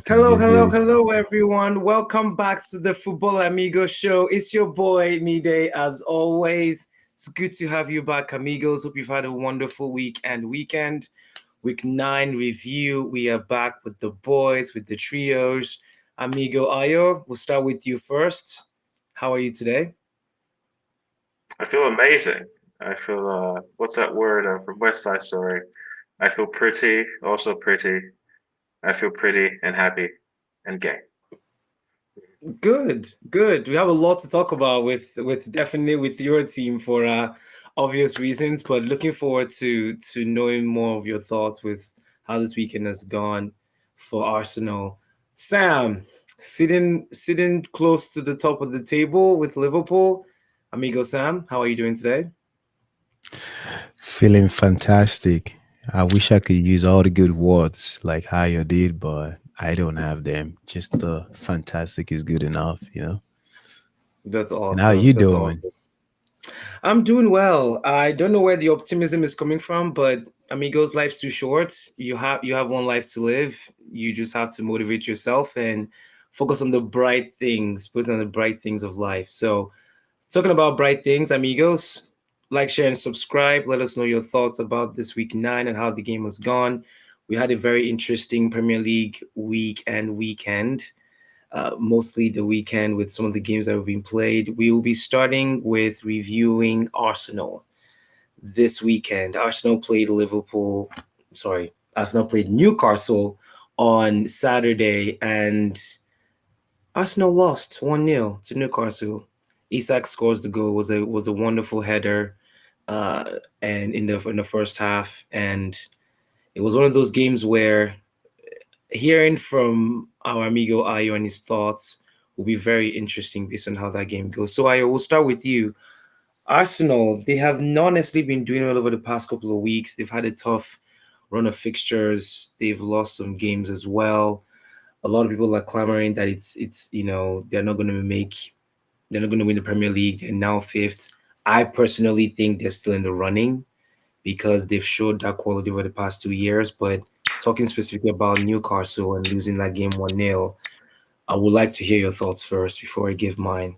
Hello, Yes, hello, yes. hello, everyone. Welcome back to the Football Amigos show. It's your boy, Mide, as always. It's good to have you back, amigos. Hope you've had a wonderful week and weekend. Week 9 review. We are back with the boys, with the trios. Amigo Ayo, we'll start with you first. How are you today? I feel amazing. I feel what's that word from West Side Story? I feel pretty, also pretty. I feel pretty and happy and gay. Good, good. We have a lot to talk about with definitely with your team for obvious reasons, but looking forward to knowing more of your thoughts with how this weekend has gone for Arsenal. Sam, sitting close to the top of the table with Liverpool. Amigo Sam, how are you doing today? Feeling fantastic. I wish I could use all the good words like how you did, but I don't have them. Just the fantastic is good enough. That's And how you awesome. That's doing? awesome. I'm doing well. I don't know where the optimism is coming from, but amigos, life's too short. You have one life to live. You just have to motivate yourself and focus on the bright things, focus on the bright things of life. So, talking about bright things, amigos, like, share, and subscribe. Let us know your thoughts about this week 9 and how the game has gone. We had a very interesting Premier League week and weekend, mostly the weekend with some of the games that have been played. We will be starting with reviewing Arsenal this weekend. Arsenal played Liverpool, sorry, Arsenal played Newcastle on Saturday, and Arsenal lost 1-0 to Newcastle. Isak scores the goal. Was a wonderful header, uh, and in the first half, and it was one of those games where hearing from our amigo Ayo and his thoughts will be very interesting based on how that game goes. So Ayo, we'll start with you. Arsenal, they have not necessarily been doing well over the past couple of weeks. They've had a tough run of fixtures. They've lost some games as well. A lot of people are clamoring that it's they're not going to win the Premier League. They're now fifth. I personally think they're still in the running because they've showed that quality over the past 2 years. But talking specifically about Newcastle and losing that game 1-0, I would like to hear your thoughts first before I give mine.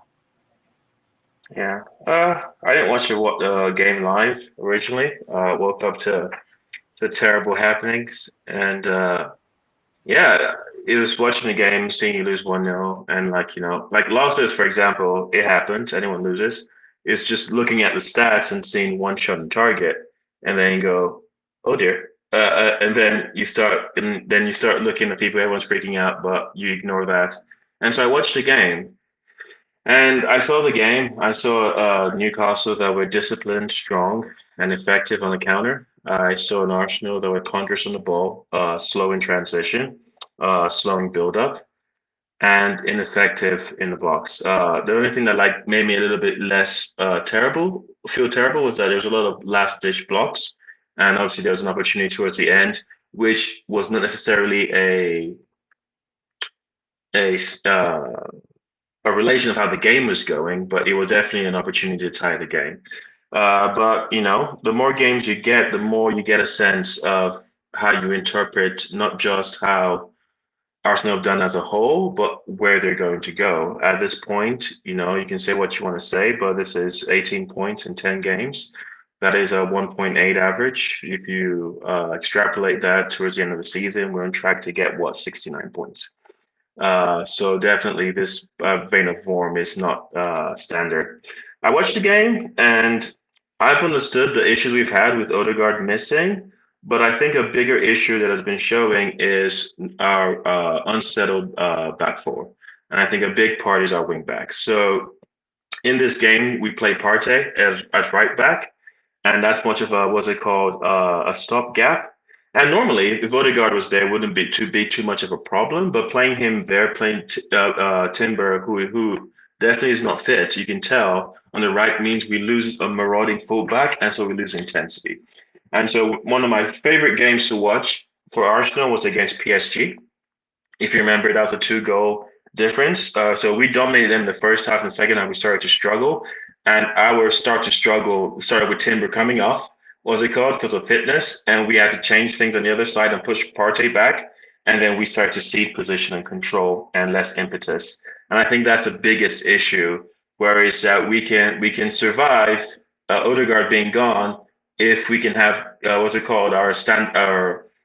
Yeah. I didn't watch the game live originally. Woke up to terrible happenings, and yeah, it was watching the game, seeing you lose 1-0, and like losses, for example, it happens. Anyone loses. It's just looking at the stats and seeing one shot on target, and then you go, oh dear. And then you start looking at people, everyone's freaking out, but you ignore that. And so I watched the game, and I saw the game. I saw Newcastle that were disciplined, strong, and effective on the counter. I saw an Arsenal that were ponderous on the ball, slow in transition, slow in build up, and ineffective in the box. The only thing that like made me a little bit less feel terrible, was that there was a lot of last dish blocks, and obviously there was an opportunity towards the end, which was not necessarily a a relation of how the game was going, but it was definitely an opportunity to tie the game. But the more games you get, the more you get a sense of how you interpret not just how Arsenal have done as a whole, but where they're going to go. At this point, you can say what you want to say, but this is 18 points in 10 games. That is a 1.8 average. If you extrapolate that towards the end of the season, we're on track to get what, 69 points. So definitely this vein of form is not standard. I watched the game and I've understood the issues we've had with Odegaard missing, but I think a bigger issue that has been showing is our unsettled back four. And I think a big part is our wing back. So in this game, we play Partey as right back, and that's much of a, what's it called, a stopgap. And normally, if Odegaard was there, it wouldn't be too much of a problem. But playing him there, playing Timber, who definitely is not fit, you can tell on the right means we lose a marauding fullback, and so we lose intensity. And so one of my favorite games to watch for Arsenal was against PSG. If you remember, that was a two-goal difference. So we dominated them in the first half, and the second half we started to struggle. And our start to struggle started with Timber coming off, was it called, because of fitness, and we had to change things on the other side and push Partey back. and then we start to see position and control and less impetus. And I think that's the biggest issue. Whereas that we can survive Odegaard being gone if we can have what's it called, our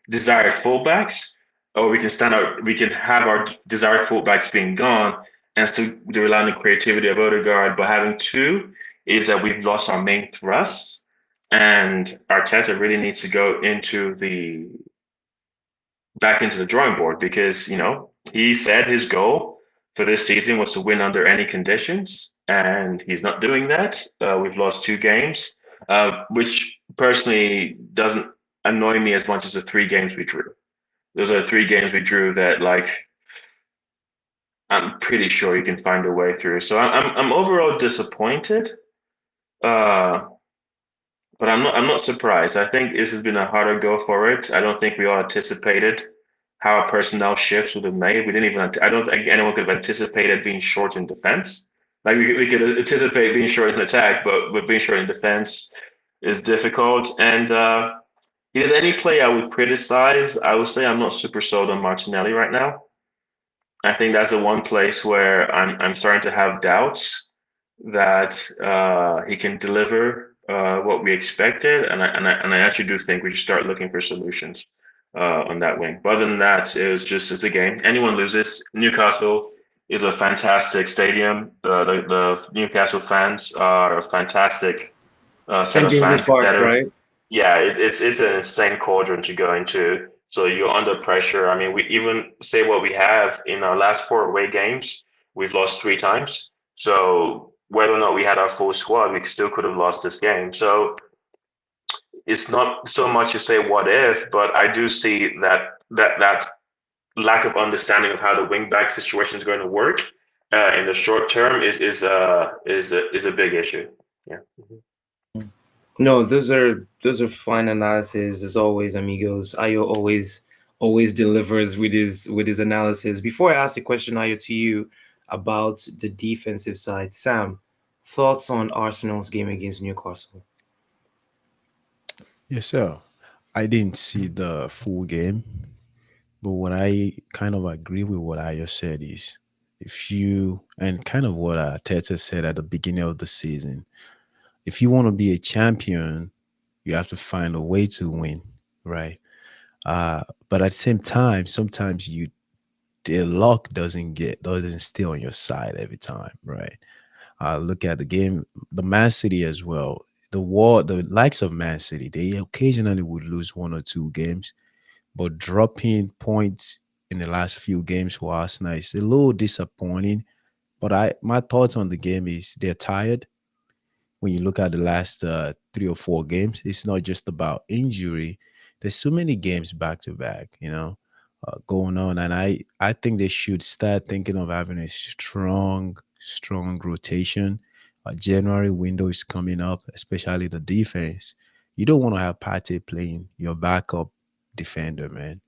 desired fullbacks, or we can stand out. We can have our desired fullbacks being gone and still rely on the creativity of Odegaard. But having two is that we've lost our main thrusts, and Arteta really needs to go into the back into the drawing board because he said his goal for this season was to win under any conditions, and he's not doing that. We've lost two games, which personally doesn't annoy me as much as the three games we drew. Those are the three games we drew that, like, I'm pretty sure you can find a way through. So I'm overall disappointed, uh, but I'm not surprised. I think this has been a harder go for it. I don't think we all anticipated how personnel shifts would have made. We didn't even. I don't think anyone could have anticipated being short in defense. Like we could anticipate being short in attack, but with being short in defense is difficult. And if there's any play I would criticize, I would say I'm not super sold on Martinelli right now. I think that's the one place where I'm starting to have doubts that he can deliver what we expected, and I actually do think we should start looking for solutions on that wing. But other than that, it's a game. Anyone loses. Newcastle is a fantastic stadium. The Newcastle fans are a fantastic set St. of James's fans. Park, Better, right? yeah, it's an insane cauldron to go into. So you're under pressure. I mean, we even say what we have in our last four away games, we've lost three times. So whether or not we had our full squad, we still could have lost this game. So it's not so much to say what if, but I do see that lack of understanding of how the wing back situation is going to work in the short term is a big issue. Yeah. No, those are fine analysis as always, amigos. Ayo always delivers with his analysis. Before I ask a question, Ayo, to you about the defensive side, Sam, thoughts on Arsenal's game against Newcastle? Yes, sir. I didn't see the full game, but what I kind of agree with what I just said is if you, and kind of what Teta said at the beginning of the season, if you want to be a champion, you have to find a way to win, right? But at the same time, sometimes the luck doesn't stay on your side every time, right? Look at the game, the Man City as well. The likes of Man City, they occasionally would lose one or two games, but dropping points in the last few games for Arsenal is a little disappointing. But my thoughts on the game is they're tired. When you look at the last 3 or 4 games, it's not just about injury. There's so many games back to back, going on, and I think they should start thinking of having a strong rotation. January window is coming up, especially the defense. You don't want to have Pate playing your backup defender, man.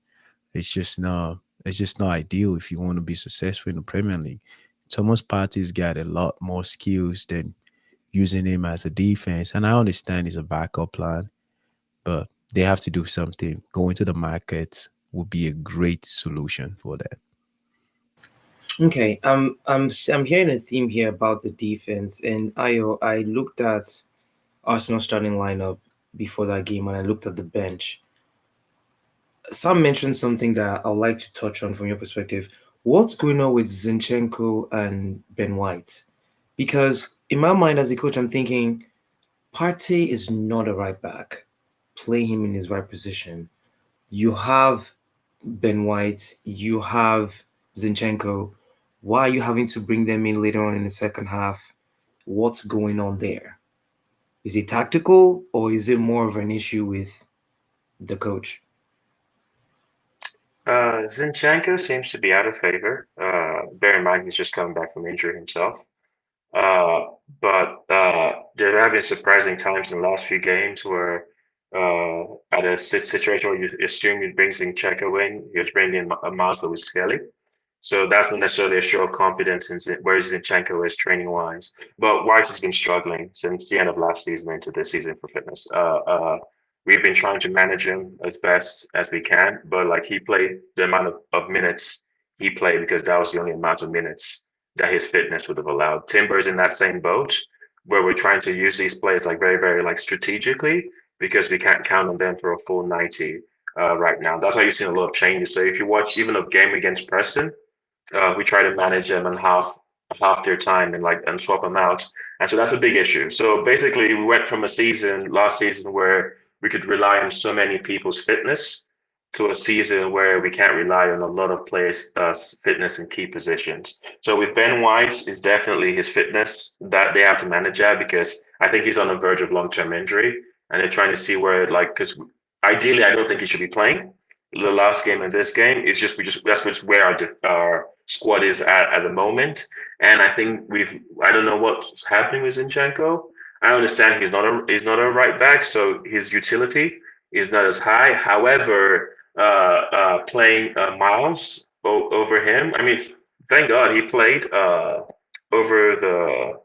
It's just not ideal if you want to be successful in the Premier League. Thomas Partey's got a lot more skills than using him as a defense. And I understand it's a backup plan, but they have to do something. Going to the market would be a great solution for that. Okay, I'm hearing a theme here about the defense, and I looked at Arsenal starting lineup before that game, and I looked at the bench. Sam mentioned something that I'd like to touch on from your perspective. What's going on with Zinchenko and Ben White? Because in my mind as a coach, I'm thinking Partey is not a right back. Play him in his right position. You have Ben White, you have Zinchenko. Why are you having to bring them in later on in the second half? What's going on there? Is it tactical or is it more of an issue with the coach? Zinchenko seems to be out of favor. Bear in mind he's just coming back from injury himself. Uh, but there have been surprising times in the last few games where at a situation where you assume you'd bring Zinchenko in, you're bringing a Miles Lewis Skelly. So that's not necessarily a show of confidence in where Zinchenko is training wise. But White has been struggling since the end of last season into this season for fitness. we've been trying to manage him as best as we can. But like he played the amount of minutes he played because that was the only amount of minutes that his fitness would have allowed. Timber's in that same boat where we're trying to use these players like very, very like strategically because we can't count on them for a full 90 right now. That's why you've seen a lot of changes. So if you watch even a game against Preston, we try to manage them in half their time and swap them out. And so that's a big issue. So basically, we went from a season last season where we could rely on so many people's fitness to a season where we can't rely on a lot of players' fitness in key positions. So with Ben White, is definitely his fitness that they have to manage at because I think he's on the verge of long-term injury, and they're trying to see where because ideally I don't think he should be playing the last game and this game. It's just that's just where our squad is at the moment. And I think I don't know what's happening with Zinchenko. I understand he's not a right back, so his utility is not as high. However, playing Miles over him, I mean, thank God he played over the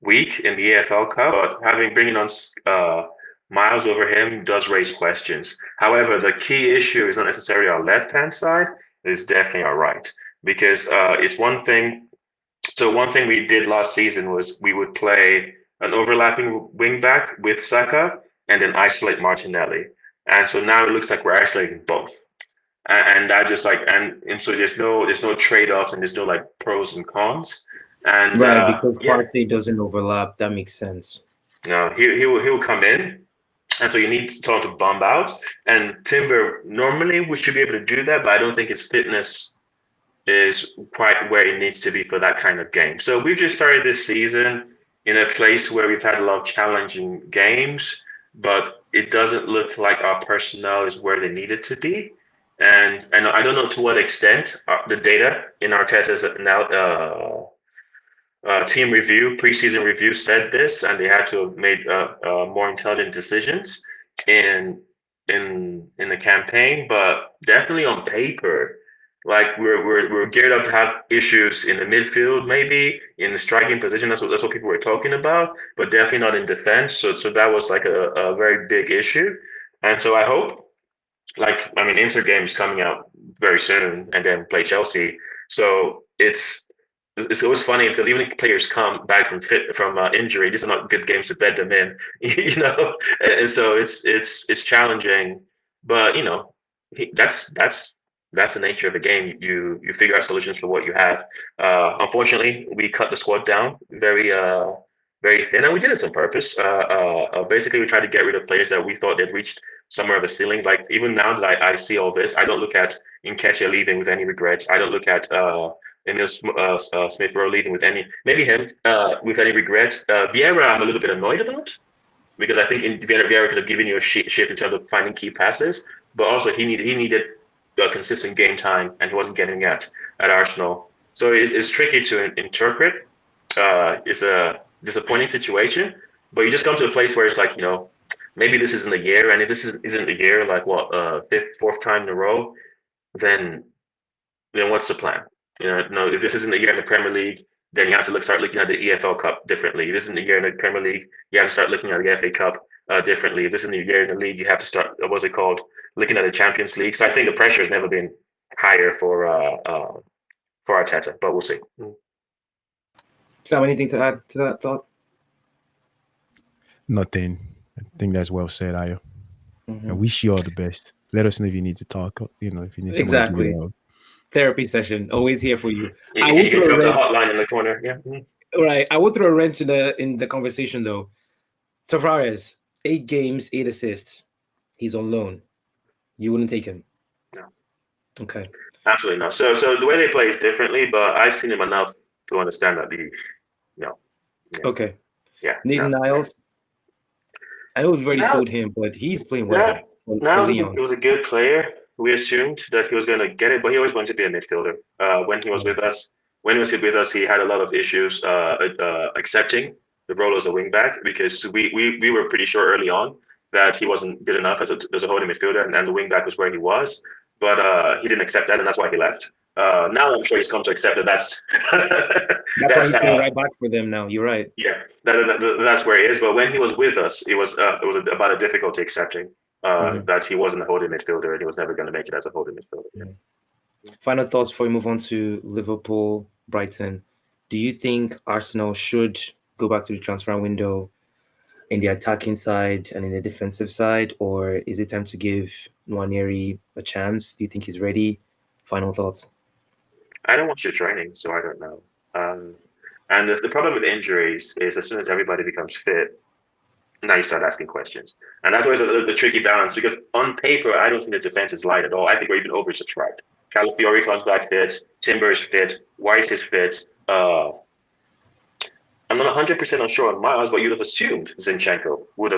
week in the EFL Cup, but having bringing on Miles over him does raise questions. However, the key issue is not necessarily our left hand side; it's definitely our right because it's one thing. So one thing we did last season was we would play an overlapping wing back with Saka and then isolate Martinelli. And so now it looks like we're isolating both. And I just like and so there's no trade offs and there's no like pros and cons. And Right, because yeah, party doesn't overlap. That makes sense. no, he will come in. And so you need someone to bomb out. And Timber normally we should be able to do that, but I don't think his fitness is quite where it needs to be for that kind of game. So we've just started this season in a place where we've had a lot of challenging games, but it doesn't look like our personnel is where they need it to be. And I don't know to what extent the data in Arteta's now team review, preseason review said this, and they had to have made more intelligent decisions in in the campaign. But definitely on paper, like we're geared up to have issues in the midfield, maybe in the striking position. That's what people were talking about, but definitely not in defense. So that was like a very big issue, and so I hope. Like I mean, Inter game is coming out very soon, and then play Chelsea. So it's always funny because even if players come back from injury, these are not good games to bed them in, And so it's challenging, but that's the nature of the game. You figure out solutions for what you have. Unfortunately, we cut the squad down very thin, and we did it on purpose. Basically, we tried to get rid of players that we thought they'd reached somewhere of a ceiling. Like even now that I see all this, I don't look at Nketiah leaving with any regrets. I don't look at Emil Smith Rowe leaving with maybe him with any regret. Vieira, I'm a little bit annoyed about because I think Vieira could have given you a shift in terms of finding key passes, but also he needed consistent game time, and he wasn't getting it at Arsenal. So it's tricky to interpret. It's a disappointing situation, but you just come to a place where it's like maybe this isn't a year, and if this isn't a year, like what fifth, fourth time in a row, then what's the plan? No, if this isn't a year in the Premier League, then you have to start looking at the EFL Cup differently. If this isn't a year in the Premier League, you have to start looking at the FA Cup differently. If this isn't a year in the league, you have to start what's it called? Looking at the Champions League. So I think the pressure has never been higher for Arteta, but we'll see. Sam, anything to add to that thought? Nothing. I think that's well said, Ayo. I Mhm. wish you all the best. Let us know if you need to talk. If you need someone to give Exactly. you a hug. Therapy session, always here for you. I You will can throw a drop the wrench. hotline in the corner. Yeah. Right, I will throw a wrench in the conversation though. Tavares, 8 games, 8 assists. He's on loan. You wouldn't take him. No, Okay. absolutely not. So the way they play is differently, but I've seen him enough to understand that no, yeah, Okay. yeah, Nathan no. Niles. I know we've already Now, sold him, but he's playing now, well for Niles Leon. was a good player. We assumed that he was going to get it, but he always wanted to be a midfielder. When he was with us, he had a lot of issues accepting the role as a wing back because we were pretty sure early on that he wasn't good enough as a holding midfielder, and the wing back was where he was. But he didn't accept that, and that's why he left. Now I'm sure he's come to accept that that's That's why that's he's playing right back for them now. You're right. yeah, that's where he is. But when he was with us, it was about a difficulty accepting Mhm. that he wasn't a holding midfielder and he was never going to make it as a holding midfielder. Yeah. Final thoughts before we move on to Liverpool, Brighton. Do you think Arsenal should go back to the transfer window in the attacking side and in the defensive side, or is it time to give Nwaneri a chance? Do you think he's ready? Final thoughts. I don't watch the training, so I don't know. Um, and the problem with injuries is as soon as everybody becomes fit, now you start asking questions. And that's always the tricky balance because on paper, I don't think the defense is light at all. I think we're even oversubscribed. Calafiori comes back fit, Timber's fit, Weiss is fit. I'm not 100% unsure on Miles, but you'd have assumed Zinchenko would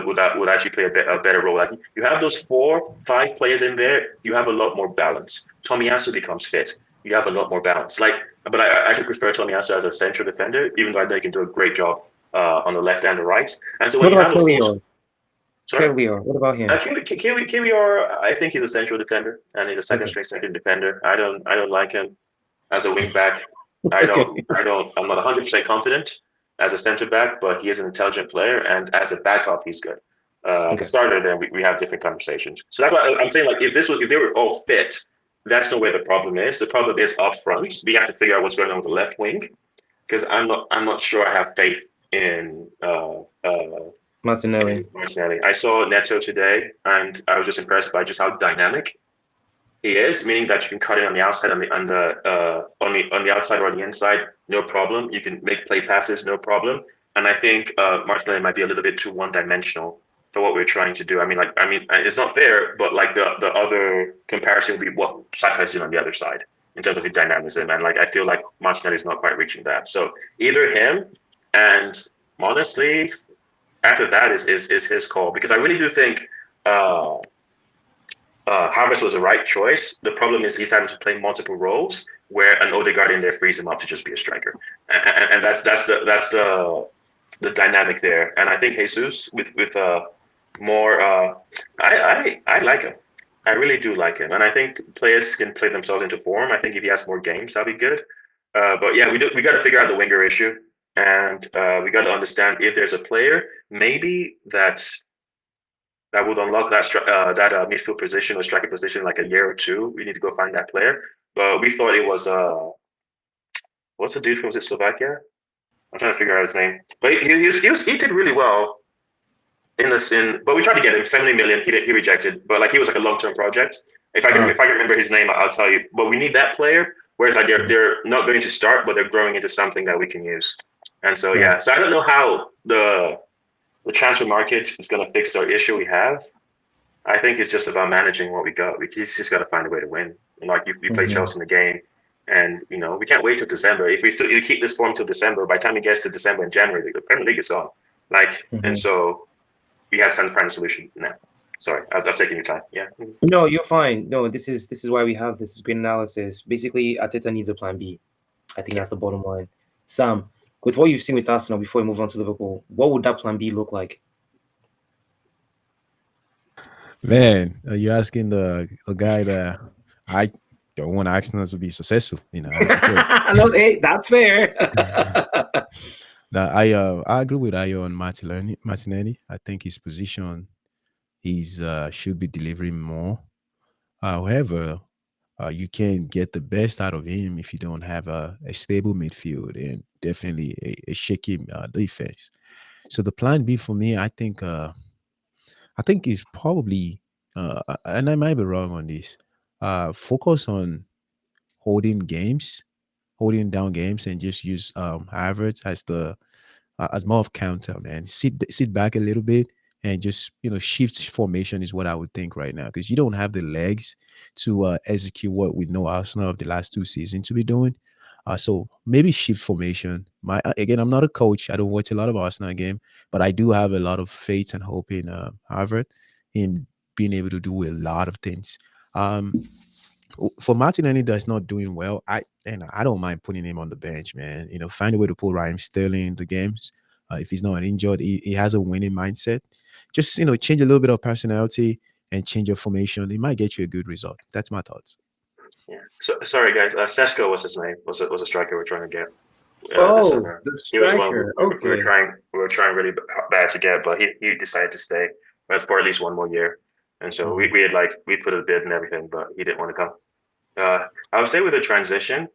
actually play a better role. Like you have those 4, 5 players in there, you have a lot more balance. Tomiyasu becomes fit, you have a lot more balance. But I actually prefer Tomiyasu as a central defender, even though I know he can do a great job on the left and the right. And so when What you about have those four, Kelly? sorry. Kelly, what about him? Kiwior, I think he's a central defender and he's a second Okay. string second defender. I don't like him as a wing back. Okay. I'm not 100% confident as a center back, but he is an intelligent player, and as a backup, he's good. As a Okay. starter, then we have different conversations. So that's why I'm saying, like, if they were all fit, that's not where the problem is. The problem is up front. We have to figure out what's going on with the left wing because I'm not sure I have faith in Martinelli. Martinelli. I saw Neto today, and I was just impressed by just how dynamic he is, meaning that you can cut it on the outside, on the outside or on the inside, no problem. You can make play passes, no problem. And I think Martinelli might be a little bit too one-dimensional for what we're trying to do. It's not fair, but like the other comparison would be what Saka is doing on the other side in terms of his dynamism, and like I feel like Martinelli is not quite reaching that. So either him, and honestly, after that is his call because I really do think. Havertz was the right choice. The problem is he's having to play multiple roles where an Odegaard in there frees him up to just be a striker, and that's the dynamic there. And I think Jesus with more, I like him. I really do like him, and I think players can play themselves into form. I think if he has more games, that'll be good. But yeah, we got to figure out the winger issue, and we got to understand if there's a player maybe that would unlock that midfield position or striker position like a year or two. We need to go find that player. But we thought it was what's the dude from Slovakia? I'm trying to figure out his name. But he did really well in this. But we tried to get him 70 million. He rejected. But like he was like a long term project. If I can remember his name, I'll tell you. But we need that player. Whereas like they're not going to start, but they're growing into something that we can use. And so Right. yeah, so I don't know how the transfer market is going to fix our issue we have. I think it's just about managing what we got. We just got to find a way to win. And like we play Mhm. Chelsea in the game, and we can't wait till December. If we keep this form till December, by the time it gets to December and January, the Premier League is on. And Mhm. so we have to find a solution now. Sorry, I've taken your time. Yeah. No, you're fine. No, this is why we have this great analysis. Basically, Ateta needs a plan B. I think Yeah. that's the bottom line. Sam, with what you've seen with Arsenal before we move on to Liverpool, what would that plan B look like? Man, you're asking the guy that I don't want Arsenal to be successful. I feel No, hey, that's fair. that I agree with Ayo on Martinelli. Martinelli. I think his position is should be delivering more. However, you can't get the best out of him if you don't have a stable midfield and definitely a shaky defense. So the plan B for me, I think is probably, and I might be wrong on this. Focus on holding games, holding down games, and just use Havertz as the as more of counter, man. Sit back a little bit and just shift formation is what I would think right now because you don't have the legs to execute what we know Arsenal of the last 2 seasons to be doing. So maybe shift formation. Again, I'm not a coach. I don't watch a lot of Arsenal game, but I do have a lot of faith and hope in Harvard in being able to do a lot of things. Um, for Martinelli that's not doing well, I don't mind putting him on the bench, man. Find a way to pull Raheem Sterling into games. If he's not injured, he has a winning mindset. Just change a little bit of personality and change your formation. It might get you a good result. That's my thoughts. Yeah. So sorry guys. Sesko was his name. Was a striker we're trying to get. The Oh, center. the He was one striker. we were Okay. trying really bad to get, but he decided to stay for at least one more year. And so Mhm. we had we put a bid and everything, but he didn't want to come. I would say with the transition,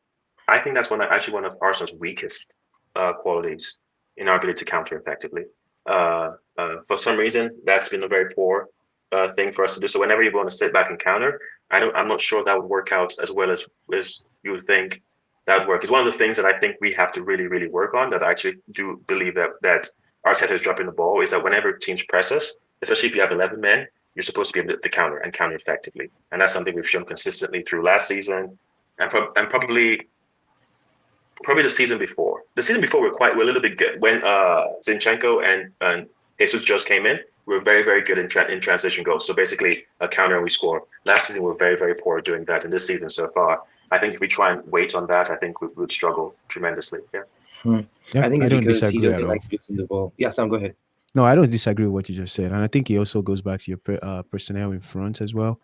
I think that's actually one of Arsenal's weakest qualities in our ability to counter effectively. For some reason, that's been a very poor thing for us to do. So whenever you want to sit back and counter, I'm not sure that would work out as well as you would think that would work. It's one of the things that I think we have to really, really work on. That I actually do believe that Arteta is dropping the ball. Is that whenever teams press us, especially if you have 11 men, you're supposed to be able to counter and counter effectively, and that's something we've shown consistently through last season and probably the season before. The season before we're a little bit good when Zinchenko and Jesus just came in. We were very good in transition goals. So basically a counter and we score. Last season we were very poor at doing that, and this season so far, I think if we try and wait on that, I think we would struggle tremendously. Yeah. Hmm. Yeah, I think I it's don't because he disagree at doesn't like all. losing the ball. Yeah, Sam, go ahead. No, I don't disagree with what you just said, and I think it also goes back to your personnel in front as well.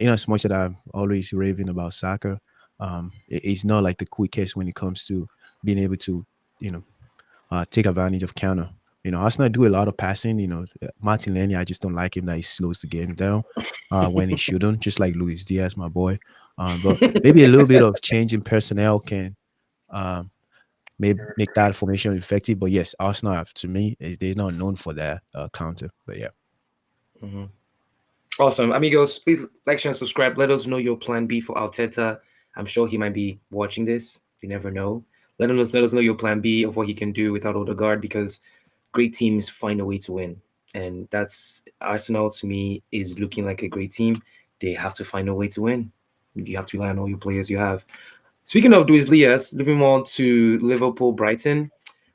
In as much that I'm always raving about soccer, it's not like the quickest when it comes to being able to, you know, take advantage of counter. Arsenal do a lot of passing. Martinelli, I just don't like him that he slows the game down when he shouldn't, just like Luis Diaz, my boy. But maybe a little bit of change in personnel can um, make that formation effective. But yes, Arsenal, to me, they're not known for their counter. But yeah. Mhm. Awesome. Amigos, please like, share, and subscribe. Let us know your plan B for Arteta. I'm sure he might be watching this. You never know. Let us know your plan B of what he can do without Odegaard, because great teams find a way to win. And that's Arsenal to me is looking like a great team. They have to find a way to win. You have to rely on all your players you have. Speaking of Luis Diaz, moving on to Liverpool Brighton.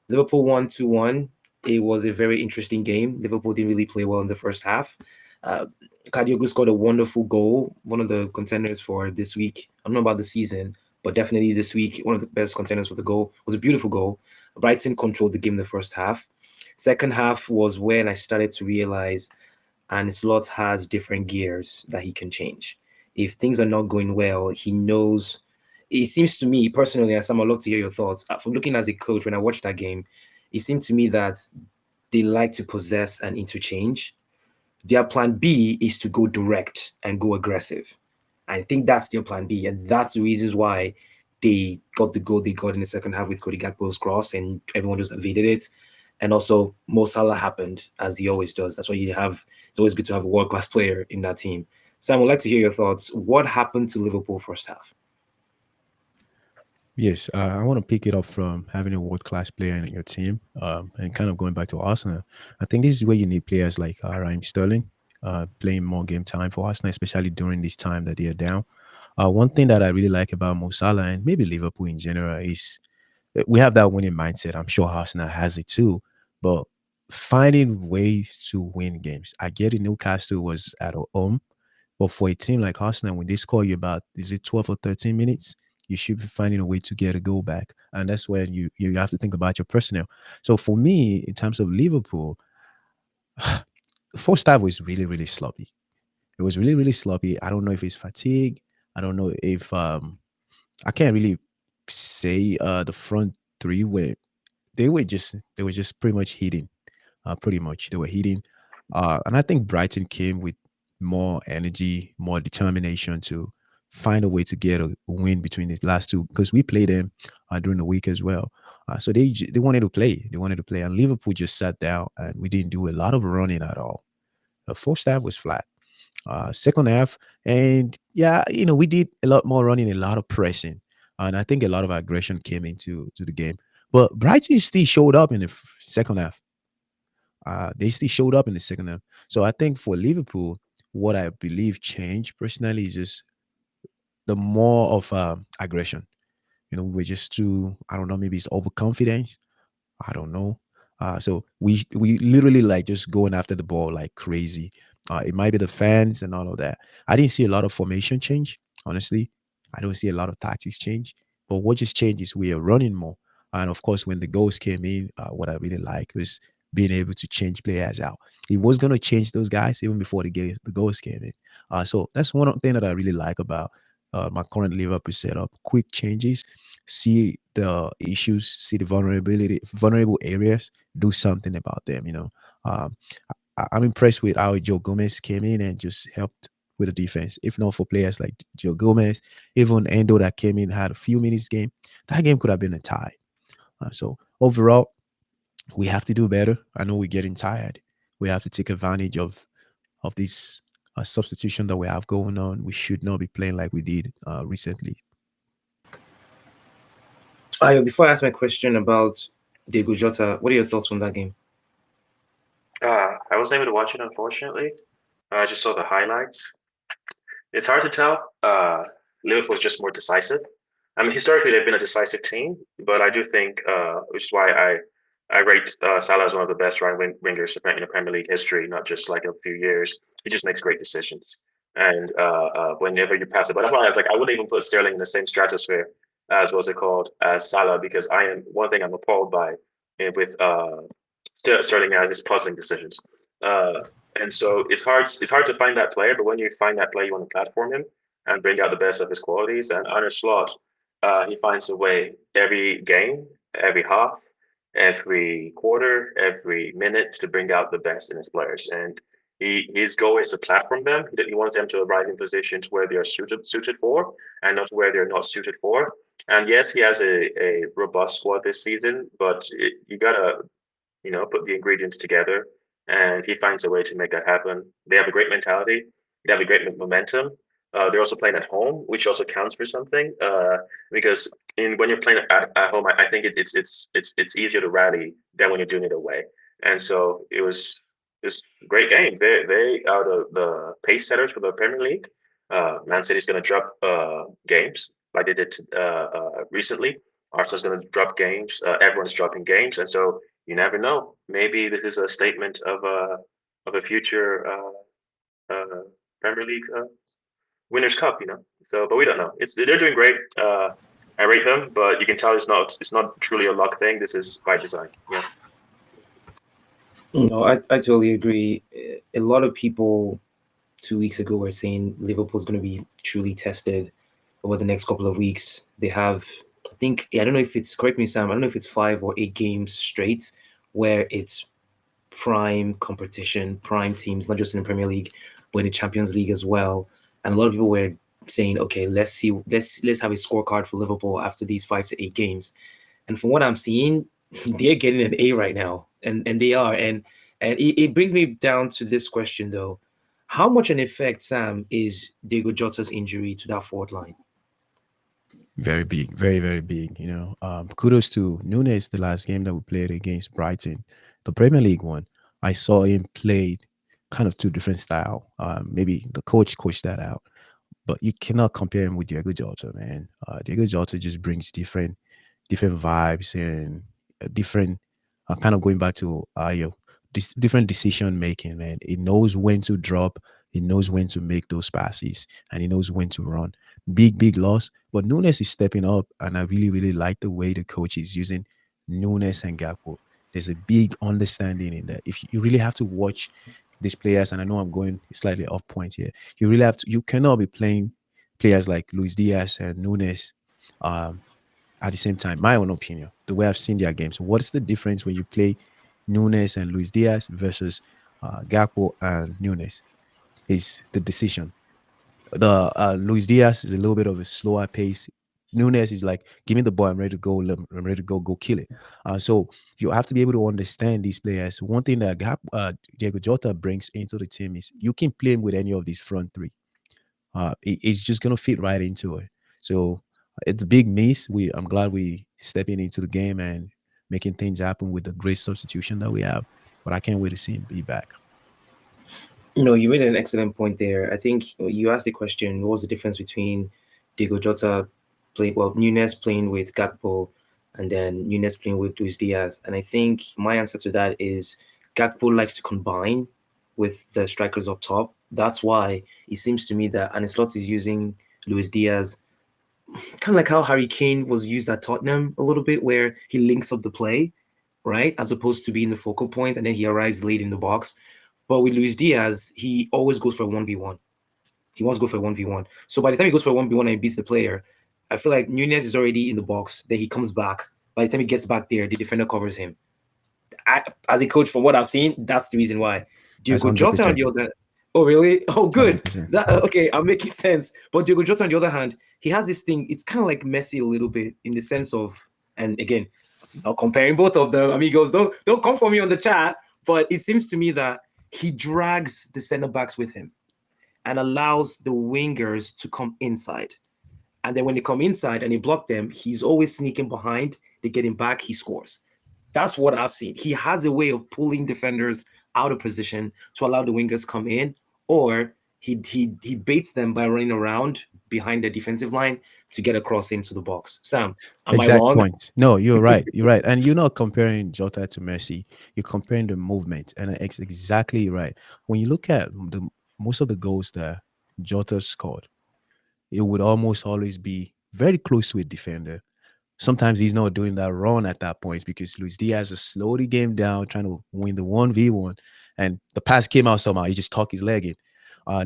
Liverpool won 2-1. It was a very interesting game. Liverpool didn't really play well in the first half. Uh, Kadioglu scored a wonderful goal, one of the contenders for this week. I don't know about the season, but definitely this week, one of the best contenders for the goal. It was a beautiful goal. Brighton controlled the game the first half. Second half was when I started to realize and Slot has different gears that he can change. If things are not going well, he knows. It seems to me personally, and Sam, I'd love to hear your thoughts. From looking as a coach, when I watched that game, it seemed to me that they like to possess and interchange. Their plan B is to go direct and go aggressive. I think that's their plan B, and that's the reasons why they got the goal they got in the second half with Cody Gakpo's cross, and everyone just evaded it. And also, Mo Salah happened as he always does. That's why you have. It's always good to have a world class player in that team. Sam, I'd like to hear your thoughts. What happened to Liverpool first half? Yes, I want to pick it up from having a world class player in your team, and kind of going back to Arsenal. I think this is where you need players like Raheem Sterling, playing more game time for Arsenal, especially during this time that they are down. One thing that I really like about Mo Salah and maybe Liverpool in general is we have that winning mindset. I'm sure Arsenal has it too, but finding ways to win games. I get it. Newcastle was at home, but for a team like Arsenal, when they score you about, is it 12 or 13 minutes, you should be finding a way to get a goal back. And that's when you have to think about your personnel. So for me, in terms of Liverpool, first half was really sloppy. It was really sloppy. I don't know if it's fatigue. I don't know if I can't really say the front three were they were just pretty much hitting. Pretty much they were hitting, and I think Brighton came with more energy, more determination to find a way to get a win between these last two because we played them during the week as well. So they wanted to play, and Liverpool just sat down, and we didn't do a lot of running at all. The first half was flat. Second half, and yeah, we did a lot more running, a lot of pressing, and I think a lot of aggression came into the game. But Brighton still showed up in the second half. They still showed up in the second half. So I think for Liverpool, what I believe changed personally is just the more of aggression. We're just too, I don't know, maybe it's overconfidence. I don't know. So we literally like just going after the ball like crazy. It might be the fans and all of that. I didn't see a lot of formation change, honestly. I don't see a lot of tactics change. But what just changed is we are running more. And of course, when the goals came in, what I really like was being able to change players out. He was going to change those guys even before the goals came in. So that's one thing that I really like about my current Liverpool setup. Quick changes, see the issues, see the vulnerable areas, do something about them. Um, I'm impressed with how Joe Gomez came in and just helped with the defense. If not for players like Joe Gomez, even Endo that came in had a few minutes game, that game could have been a tie. So overall, we have to do better. I know we're getting tired. We have to take advantage of this substitution that we have going on. We should not be playing like we did recently. Before I ask my question about Diego Jota, what are your thoughts on that game? I wasn't able to watch it, unfortunately. I just saw the highlights. It's hard to tell. Liverpool is just more decisive. I mean, historically they've been a decisive team, but I do think, which is why I rate Salah as one of the best wingers in the Premier League history, not just like a few years. He just makes great decisions, and whenever you pass it, but that's why I was like, I wouldn't even put Sterling in the same stratosphere as what's it called as Salah, because I am one thing I'm appalled by with Sterling as his puzzling decisions. Uh, and so it's hard to find that player, but when you find that player, you want to platform him and bring out the best of his qualities. And Arne Slot, he finds a way every game, every half, every quarter, every minute to bring out the best in his players. And his goal is to platform them. He wants them to arrive in positions where they are suited for, and not where they're not suited for. And yes, he has a robust squad this season, but you gotta put the ingredients together, and he finds a way to make that happen. They have a great mentality. They have a great momentum. They're also playing at home, which also counts for something. Because in when you're playing at home, I think it's easier to rally than when you're doing it away. And so it was a great game. They are the pace setters for the Premier League. Man City's going to drop games like they did recently. Arsenal's going to drop games. Everyone's dropping games, and so you never know. Maybe this is a statement of a future uh, Premier League Winners' Cup. So, but we don't know. They're doing great. I rate them, but you can tell it's not truly a luck thing. This is by design. Yeah. No, I totally agree. A lot of people 2 weeks ago were saying Liverpool's going to be truly tested over the next couple of weeks. They have, I think, I don't know if it's, correct me, Sam, I don't know if it's 5 or 8 games straight where it's prime competition, prime teams, not just in the Premier League, but in the Champions League as well. And a lot of people were saying, okay, let's see, let's have a scorecard for Liverpool after these 5 to 8 games. And from what I'm seeing, they're getting an A right now, and they are. And it brings me down to this question though: how much an effect, Sam, is Diego Jota's injury to that forward line? Very big, very, very big. Kudos to Nunes, the last game that we played against Brighton, the Premier League one. I saw him play kind of two different style. Maybe the coach coached that out, but you cannot compare him with Diego Jota, man. Diego Jota just brings different vibes and a different kind of going back to Ayo, this different decision making, man. He knows when to drop, he knows when to make those passes, and he knows when to run. Big loss, but Nunes is stepping up, and I really really like the way the coach is using Nunes and Gakpo. There's a big understanding in that. If you really have to watch these players, and I know I'm going slightly off point here, you really have to. You cannot be playing players like Luis Diaz and Nunes um, at the same time. My own opinion, the way I've seen their games. What's the difference when you play Nunes and Luis Diaz versus Gakpo and Nunes? Is the decision. The Luis Diaz is a little bit of a slower pace. Nunes is like, give me the ball, I'm ready to go. I'm ready to go kill it. So you have to be able to understand these players. One thing that Diego Jota brings into the team is you can play him with any of these front three. It's just gonna fit right into it. So it's a big miss. I'm glad we stepping into the game and making things happen with the great substitution that we have. But I can't wait to see him be back. No, you made an excellent point there. I think you asked the question: what was the difference between Diego Jota playing, well, Nunes playing with Gakpo, and then Nunes playing with Luis Diaz? And I think my answer to that is Gakpo likes to combine with the strikers up top. That's why it seems to me that Ancelotti is using Luis Diaz kind of like how Harry Kane was used at Tottenham a little bit, where he links up the play, right, as opposed to being the focal point, and then he arrives late in the box. But with Luis Diaz, he always goes for 1v1. He wants to go for 1v1. So by the time he goes for 1v1 and he beats the player, I feel like Nunez is already in the box. Then he comes back. By the time he gets back there, the defender covers him. As a coach, from what I've seen, that's the reason why. That's Diogo Jota on 100%. the other. Oh, really? Oh, good. 100%. That okay. I'm making sense. But Diogo Jota on the other hand, he has this thing. It's kind of like Messi a little bit in the sense of, and again, not comparing both of them, amigos. Don't come for me on the chat. But it seems to me that he drags the center backs with him and allows the wingers to come inside. And then when they come inside and he block them, he's always sneaking behind. They get him back. He scores. That's what I've seen. He has a way of pulling defenders out of position to allow the wingers come in, or he baits them by running around behind the defensive line to get across into the box. Sam, am I Exact wrong? point. No, you're right. You're right. And you're not comparing Jota to Messi. You're comparing the movement. And it's exactly right. When you look at the most of the goals that Jota scored, it would almost always be very close to a defender. Sometimes he's not doing that run at that point because Luis Diaz is slow the game down, trying to win the 1v1. And the pass came out somehow. He just tucked his leg in.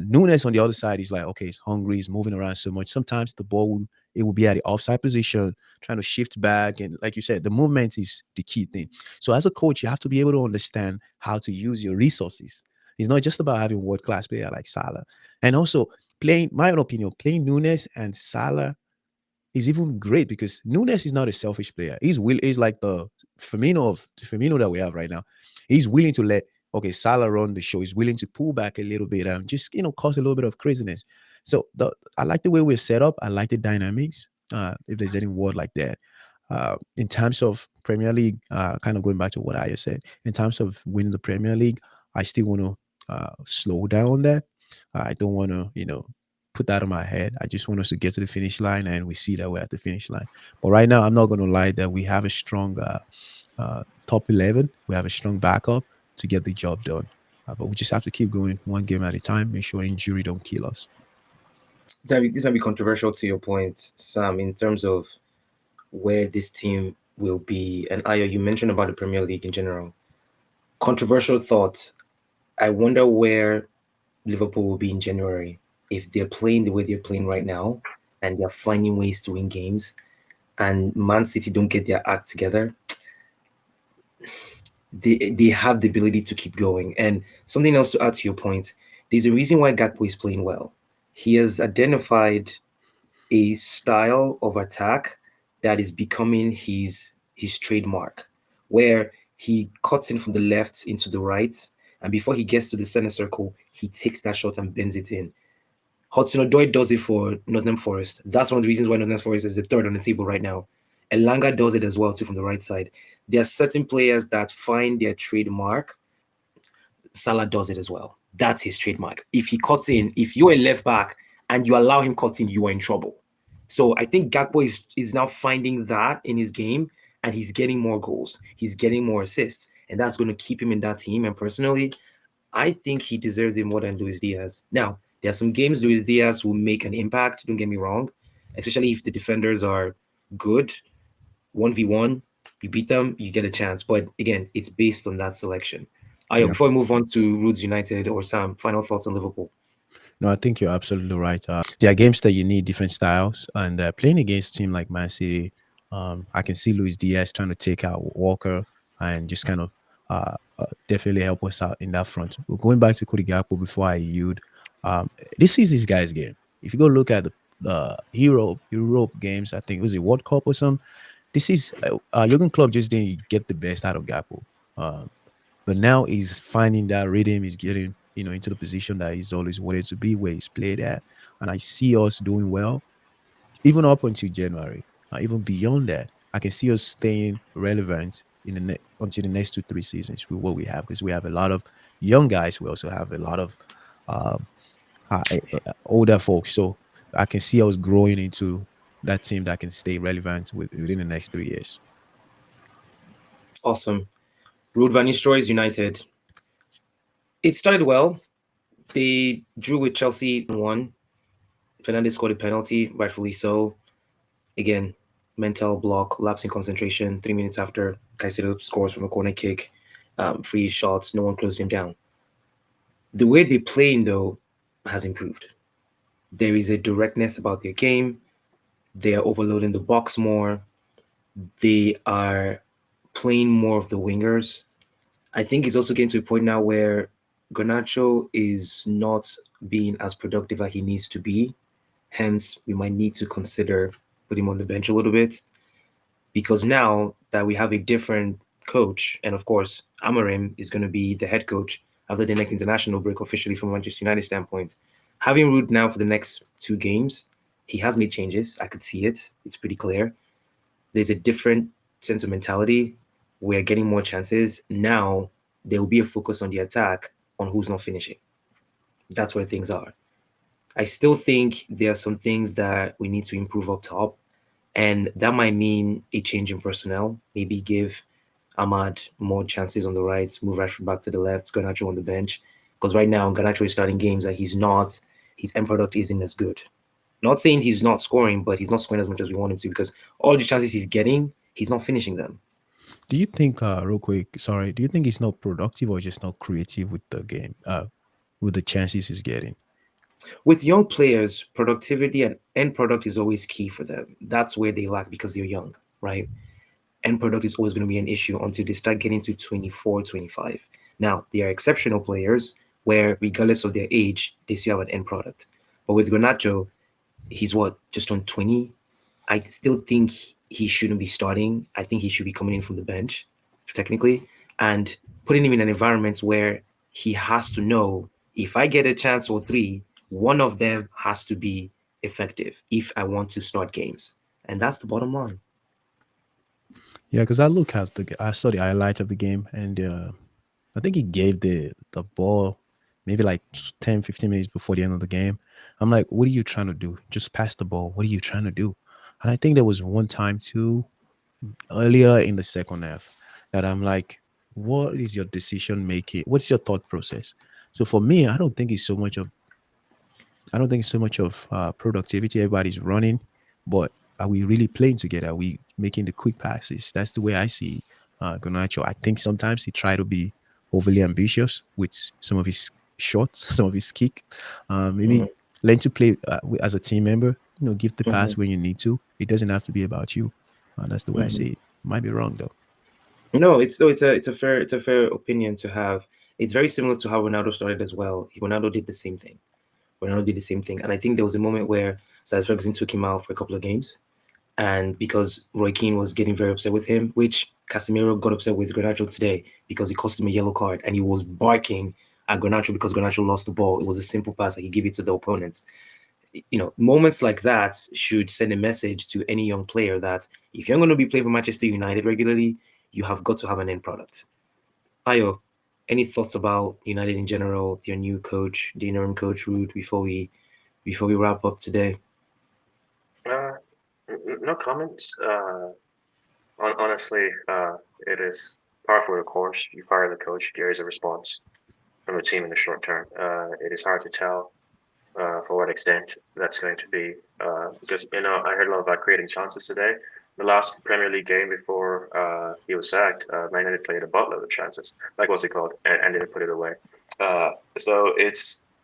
Nunes on the other side, he's like, okay, he's hungry, he's moving around so much. Sometimes the ball will it will be at the offside position, trying to shift back. And like you said, the movement is the key thing. So as a coach, you have to be able to understand how to use your resources. It's not just about having world-class player like Salah. And also playing, my own opinion, playing Nunes and Salah is even great because Nunes is not a selfish player. He's like the Firmino that we have right now. He's willing to let Salah run the show. He's willing to pull back a little bit and just cause a little bit of craziness. So I like the way we're set up. I like the dynamics. If there's any word like that. In terms of Premier League, kind of going back to what I just said, in terms of winning the Premier League, I still want to slow down on that. I don't want to, put that on my head. I just want us to get to the finish line, and we see that we're at the finish line. But right now, I'm not going to lie that we have a strong top 11. We have a strong backup to get the job done. But we just have to keep going one game at a time. Make sure injury don't kill us. This might be controversial to your point, Sam, in terms of where this team will be. And Ayo, you mentioned about the Premier League in general. Controversial thoughts. I wonder where Liverpool will be in January if they're playing the way they're playing right now and they're finding ways to win games and Man City don't get their act together. They have the ability to keep going. And something else to add to your point, there's a reason why Gakpo is playing well. He has identified a style of attack that is becoming his trademark, where he cuts in from the left into the right, and before he gets to the center circle, he takes that shot and bends it in. Hudson-Odoi does it for Nottingham Forest. That's one of the reasons why Nottingham Forest is the third on the table right now. Elanga does it as well too from the right side. There are certain players that find their trademark. Salah does it as well. That's his trademark. If he cuts in, if you're a left back and you allow him cut in, you are in trouble. So I think Gakpo is now finding that in his game, and he's getting more goals. He's getting more assists, and that's going to keep him in that team. And personally, I think he deserves it more than Luis Diaz. Now, there are some games Luis Diaz will make an impact, don't get me wrong, especially if the defenders are good. 1v1, you beat them, you get a chance. But again, it's based on that selection. Ayo, Yeah. before we move on to Roots United or Sam, final thoughts on Liverpool. No, I think you're absolutely right. There are games that you need different styles, and playing against a team like Man City, I can see Luis Diaz trying to take out Walker and just kind of definitely help us out in that front. But going back to Cody Gakpo before I yield, this is this guy's game. If you go look at the Europe games, I think it was a World Cup or something. This is Jurgen Klopp just didn't get the best out of Gakpo. But now he's finding that rhythm. He's getting, into the position that he's always wanted to be, where he's played at. And I see us doing well, even up until January. Even beyond that, I can see us staying relevant in until the next 2-3 seasons with what we have, because we have a lot of young guys. We also have a lot of um, older folks. So I can see us growing into that team that can stay relevant within the next 3 years. Awesome. Ruud van Nistelrooy's United. It started well. They drew with Chelsea 1. Fernandes scored a penalty, rightfully so. Again, mental block, lapse in concentration. 3 minutes after, Caicedo scores from a corner kick. Free shots, no one closed him down. The way they play, though, has improved. There is a directness about their game. They are overloading the box more. They are playing more of the wingers. I think it's also getting to a point now where Garnacho is not being as productive as he needs to be. Hence, we might need to consider putting him on the bench a little bit because now that we have a different coach, and of course, Amarim is going to be the head coach after the next international break officially from Manchester United standpoint. Having Rude now for the next two games, he has made changes. I could see it. It's pretty clear. There's a different sense of mentality. We're getting more chances. Now there will be a focus on the attack on who's not finishing. That's where things are. I still think there are some things that we need to improve up top, and that might mean a change in personnel. Maybe give Ahmad more chances on the right, move Rashford back to the left, Garnacho on the bench. Because right now, Garnacho is starting games that he's not, his end product isn't as good. Not saying he's not scoring, but he's not scoring as much as we want him to because all the chances he's getting, he's not finishing them. Do you think, real quick, sorry, do you think he's not productive or just not creative with the game, with the chances he's getting? With young players, productivity and end product is always key for them. That's where they lack because they're young, right? End product is always going to be an issue until they start getting to 24, 25. Now, they are exceptional players where, regardless of their age, they still have an end product. But with Garnacho, he's what, just on 20? I still think he shouldn't be starting. I think he should be coming in from the bench, technically, and putting him in an environment where he has to know if I get a chance or three, one of them has to be effective if I want to start games. And that's the bottom line. Yeah, because I look at I saw the highlight of the game, and I think he gave the ball maybe like 10, 15 minutes before the end of the game. I'm like, what are you trying to do? Just pass the ball. What are you trying to do? And I think there was one time too earlier in the second half that I'm like, what is your decision making? What's your thought process? So for me, I don't think so much of productivity. Everybody's running, but are we really playing together? Are we making the quick passes? That's the way I see Garnacho. I think sometimes he try to be overly ambitious with some of his shots, some of his kick. Maybe Mhm, learn to play as a team member. Give the mhm, pass when you need to. It doesn't have to be about you. That's the way I mhm. see it. Might be wrong though. No, it's a fair opinion to have. It's very similar to how Ronaldo started as well. Ronaldo did the same thing. Ronaldo did the same thing, and I think there was a moment where Sir Ferguson took him out for a couple of games, and because Roy Keane was getting very upset with him, which Casemiro got upset with Garnacho today because it cost him a yellow card, and he was barking at Garnacho because Garnacho lost the ball. It was a simple pass that he gave it to the opponents. Moments like that should send a message to any young player that if you're going to be playing for Manchester United regularly, you have got to have an end product. Ayo, any thoughts about United in general, your new coach, the interim coach Rude, before we wrap up today? Uh, no comments. Honestly, it is par for the course. You fire the coach, there is a response from the team in the short term. It is hard to tell for what extent that's going to be. Because I heard a lot about creating chances today. The last Premier League game before he was sacked, Man United played a buttload of chances. Like what's it called, and didn't put it away. So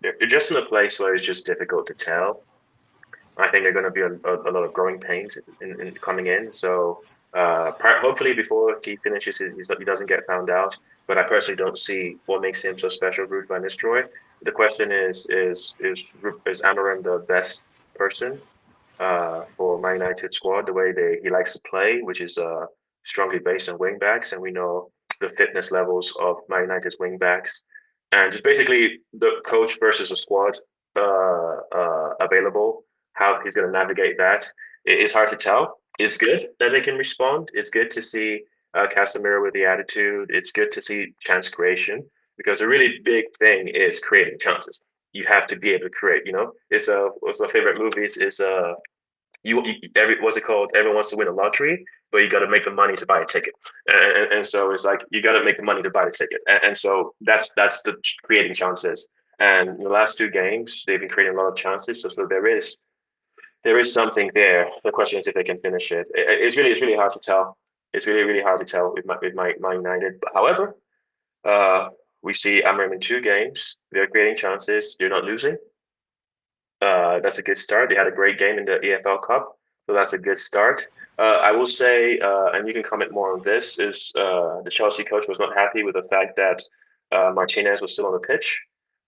they're just in a place where it's just difficult to tell. I think there are going to be a lot of growing pains in coming in. So hopefully before he finishes, he doesn't get found out. But I personally don't see what makes him so special, Ruud van Nistelrooy. The question is Amarim the best person for Man United squad? The way he likes to play, which is strongly based on wing backs, and we know the fitness levels of Man United's wing backs, and just basically the coach versus a squad available. How he's going to navigate that, it's hard to tell. It's good that they can respond. It's good to see Casemiro with the attitude. It's good to see chance creation because a really big thing is creating chances. You have to be able to create. It's what's my favorite movies is every what's it called? Everyone wants to win a lottery, but you got to make the money to buy a ticket. And so it's like you got to make the money to buy the ticket. And so that's the creating chances. And in the last two games, they've been creating a lot of chances. So there is something there. The question is if they can finish it. It's really hard to tell. It's really hard to tell with my United. But however, uh, we see Amarim in two games. They're creating chances. They're not losing. That's a good start. They had a great game in the EFL Cup, so that's a good start. I will say, and you can comment more on this, is the Chelsea coach was not happy with the fact that Martinez was still on the pitch.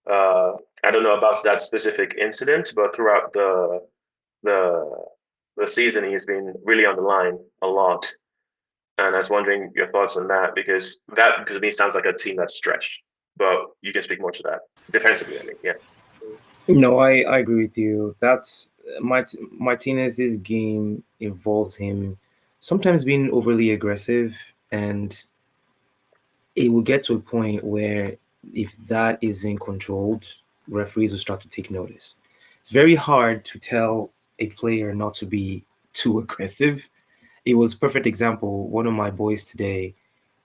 I don't know about that specific incident, but throughout the the season, he's been really on the line a lot. And I was wondering your thoughts on that because that to me sounds like a team that's stretched. But you can speak more to that defensively. I mean, yeah. No, I agree with you. That's Martinez's game involves him sometimes being overly aggressive, and it will get to a point where if that isn't controlled, referees will start to take notice. It's very hard to tell a player not to be too aggressive. It was a perfect example. One of my boys today,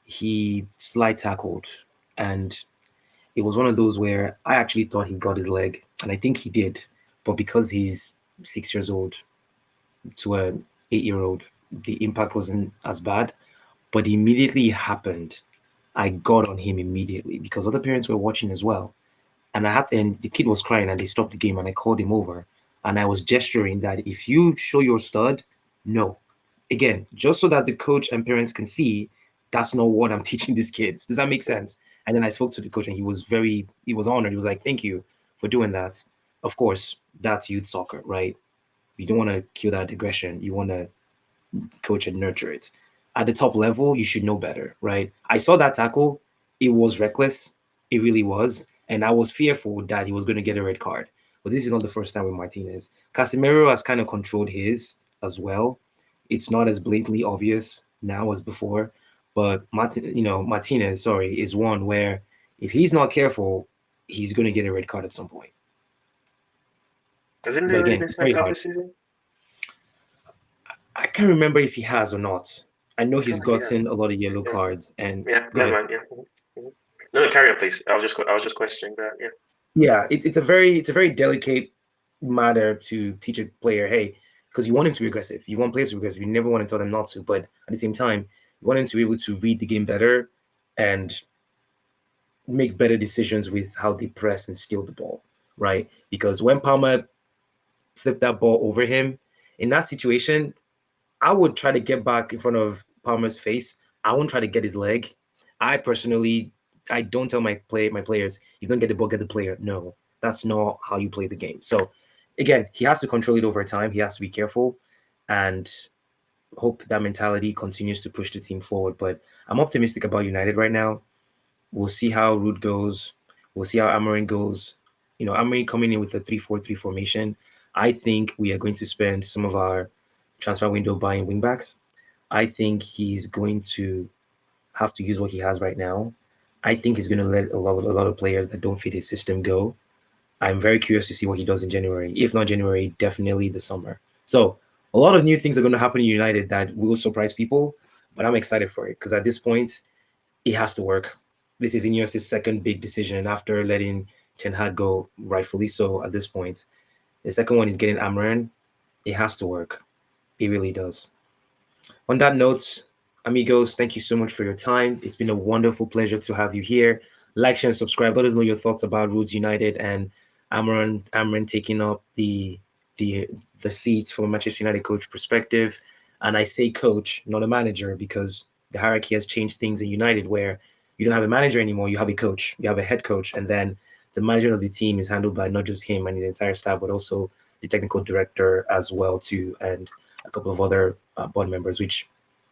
he slide tackled, and it was one of those where I actually thought he got his leg, and I think he did. But because he's 6 years old to an 8 year old, the impact wasn't as bad. But immediately it happened, I got on him immediately because other parents were watching as well. And I had to, and the kid was crying and they stopped the game and I called him over and I was gesturing that if you show your stud, no. Again, just so that the coach and parents can see that's not what I'm teaching these kids. Does that make sense? And then I spoke to the coach and he was honored. He was like, thank you for doing that. Of course, that's youth soccer, right? You don't want to kill that aggression. You want to coach and nurture it. At the top level, you should know better, right? I saw that tackle. It was reckless. It really was. And I was fearful that he was going to get a red card. But this is not the first time with Martinez. Casemiro has kind of controlled his as well. It's not as blatantly obvious now as before. But Martinez, sorry, is one where if he's not careful, he's going to get a red card at some point. Hasn't he But already again, been it's very sent off hard. this season? I can't remember if he has or not. I know I feel he's like he has. gotten a lot of yellow Yeah. cards. And Yeah. go Never ahead. mind. Yeah. Mhm. No, no, carry on, please. I was just questioning that. Yeah. Yeah, it's a very delicate matter to teach a player, hey, because you want him to be aggressive. You want players to be aggressive. You never want to tell them not to, but at the same time, you want him to be able to read the game better and make better decisions with how they press and steal the ball, right? Because when Palmer flipped that ball over him in that situation, I would try to get back in front of Palmer's face. I won't try to get his leg. I personally, I don't tell my players, you don't get the ball, get the player. No, that's not how you play the game. So again, he has to control it over time. He has to be careful and hope that mentality continues to push the team forward. But I'm optimistic about United right now. We'll see how Rude goes. We'll see how Amarin goes. Amarin coming in with a 3-4-3 formation. I think we are going to spend some of our transfer window buying wingbacks. I think he's going to have to use what he has right now. I think he's going to let a lot of players that don't fit his system go. I'm very curious to see what he does in January. If not January, definitely the summer. So a lot of new things are going to happen in United that will surprise people, but I'm excited for it because at this point, it has to work. This is Ineos' second big decision after letting Ten Hag go, rightfully so at this point. The second one is getting Amaran. It has to work. It really does. On that note, amigos, thank you so much for your time. It's been a wonderful pleasure to have you here. Like, share, and subscribe. Let us know your thoughts about Roots United and Amaran taking up the the seat from a Manchester United coach perspective. And I say coach, not a manager, because the hierarchy has changed things in United where you don't have a manager anymore, you have a coach, you have a head coach, and then the management of the team is handled by not just him and the entire staff, but also the technical director as well too, and a couple of other board members, which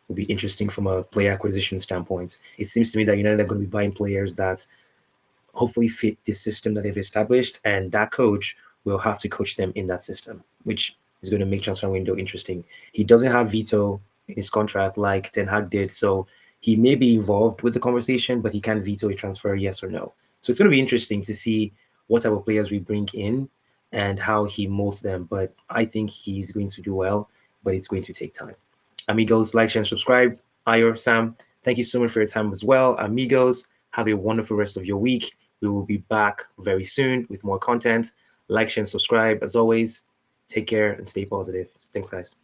will be interesting from a player acquisition standpoint. It seems to me that United are going to be buying players that hopefully fit the system that they've established, and that coach will have to coach them in that system, which is going to make transfer window interesting. He doesn't have veto in his contract like Ten Hag did, so he may be involved with the conversation, but he can't veto a transfer, yes or no. So it's going to be interesting to see what type of players we bring in and how he molds them. But I think he's going to do well, but it's going to take time. Amigos, like, share, and subscribe. Ayor, Sam, thank you so much for your time as well. Amigos, have a wonderful rest of your week. We will be back very soon with more content. Like, share, and subscribe. As always, take care and stay positive. Thanks, guys.